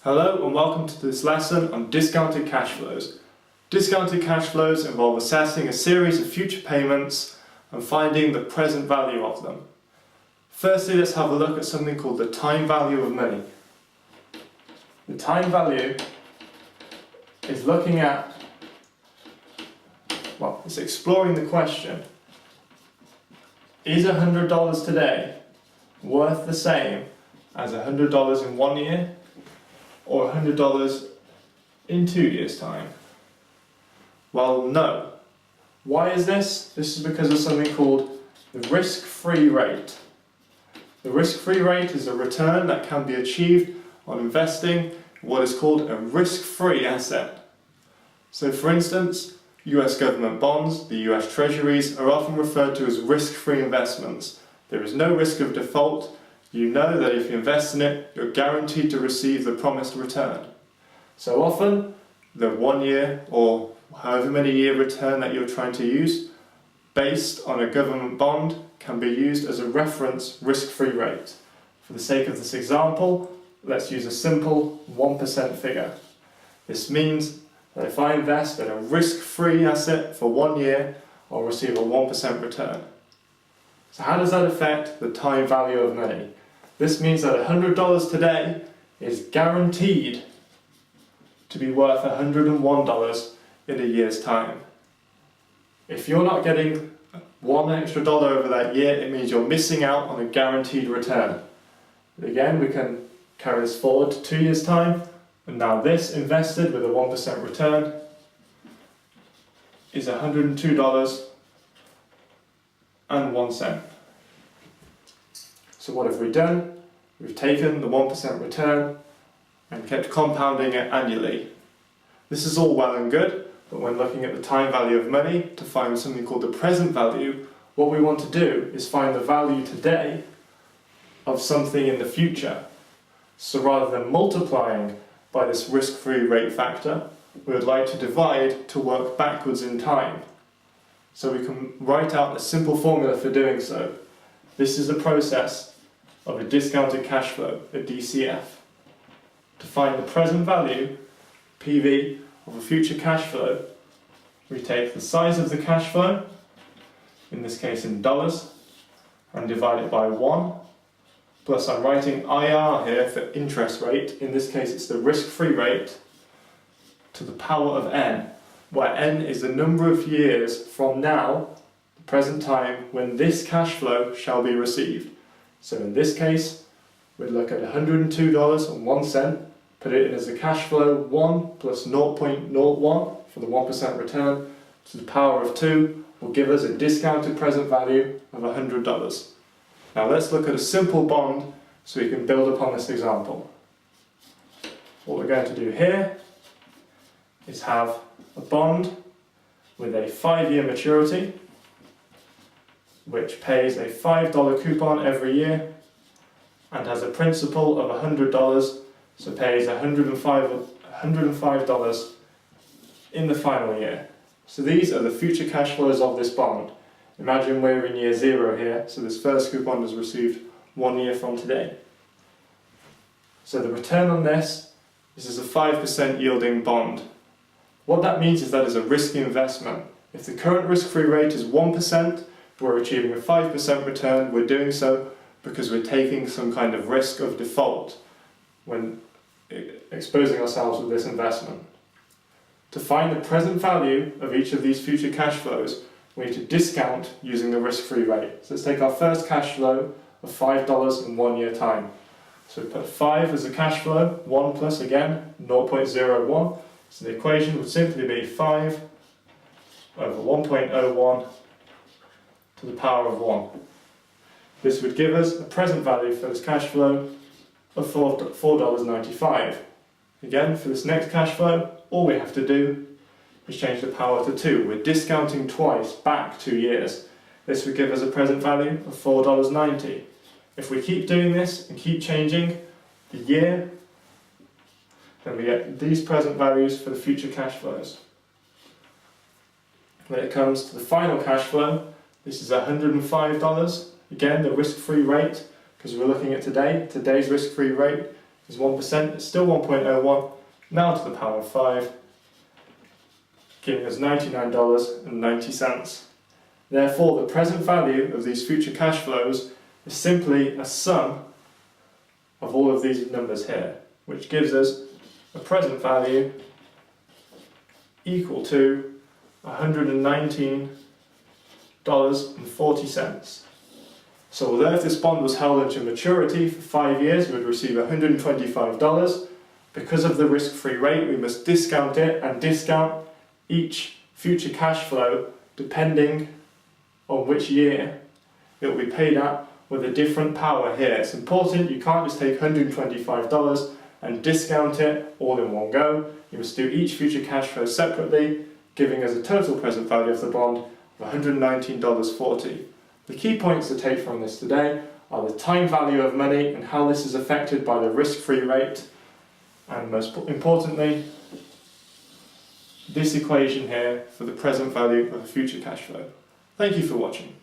Hello and welcome to this lesson on discounted cash flows. Discounted cash flows involve assessing a series of future payments and finding the present value of them. Firstly, let's have a look at something called the time value of money. The time value is looking at, it's exploring the question, is $100 today worth the same as $100 in 1 year? Or $100 in 2 years' time? Well, no. Why is this? This is because of something called the risk-free rate. The risk-free rate is a return that can be achieved on investing in what is called a risk-free asset. So for instance, US government bonds, the US treasuries, are often referred to as risk-free investments. There is no risk of default. You know that if you invest in it, you're guaranteed to receive the promised return. So often, the 1 year or however many year return that you're trying to use, based on a government bond, can be used as a reference risk-free rate. For the sake of this example, let's use a simple 1% figure. This means that if I invest in a risk-free asset for 1 year, I'll receive a 1% return. So how does that affect the time value of money? This means that $100 today is guaranteed to be worth $101 in a year's time. If you're not getting $1 extra over that year, it means you're missing out on a guaranteed return. Again, we can carry this forward to 2 years' time, and now this invested with a 1% return is $102.01. So what have we done? We've taken the 1% return and kept compounding it annually. This is all well and good, but when looking at the time value of money to find something called the present value, what we want to do is find the value today of something in the future. So rather than multiplying by this risk-free rate factor, we would like to divide to work backwards in time. So we can write out a simple formula for doing so. This is a process of a discounted cash flow, a DCF. To find the present value, PV, of a future cash flow, we take the size of the cash flow, in this case in dollars, and divide it by 1, plus I'm writing IR here for interest rate, in this case it's the risk-free rate, to the power of n, where n is the number of years from now, the present time, when this cash flow shall be received. So in this case, we'd look at $102.01, put it in as a cash flow 1 plus 0.01 for the 1% return to the power of 2 will give us a discounted present value of $100. Now let's look at a simple bond so we can build upon this example. What we're going to do here is have a bond with a 5-year maturity, which pays a $5 coupon every year and has a principal of $100, so pays $105 in the final year. So these are the future cash flows of this bond. Imagine we're in year 0 here, so this first coupon is received 1 year from today. So the return on this is a 5% yielding bond. What that means is that it's a risky investment. If the current risk-free rate is 1%, we're achieving a 5% return. We're doing so because we're taking some kind of risk of default when exposing ourselves with this investment. To find the present value of each of these future cash flows, we need to discount using the risk-free rate. So let's take our first cash flow of $5 in 1 year time. So we put 5 as a cash flow, 1 plus again 0.01. So the equation would simply be 5 over 1.01 to the power of 1. This would give us a present value for this cash flow of $4.95. Again, for this next cash flow, all we have to do is change the power to 2. We're discounting twice, back 2 years. This would give us a present value of $4.90. If we keep doing this and keep changing the year, then we get these present values for the future cash flows. When it comes to the final cash flow, this is $105. Again, the risk-free rate, because we're looking at today's risk-free rate is 1%, it's still 1.01, now to the power of 5, giving us $99.90. Therefore, the present value of these future cash flows is simply a sum of all of these numbers here, which gives us a present value equal to $119.40. So although if this bond was held into maturity for 5 years, we would receive $125. Because of the risk-free rate, we must discount it and discount each future cash flow depending on which year it will be paid at with a different power here. It's important, you can't just take $125 and discount it all in one go. You must do each future cash flow separately, giving us a total present value of the bond of $119.40. The key points to take from this today are the time value of money and how this is affected by the risk-free rate, and most importantly, this equation here for the present value of a future cash flow. Thank you for watching.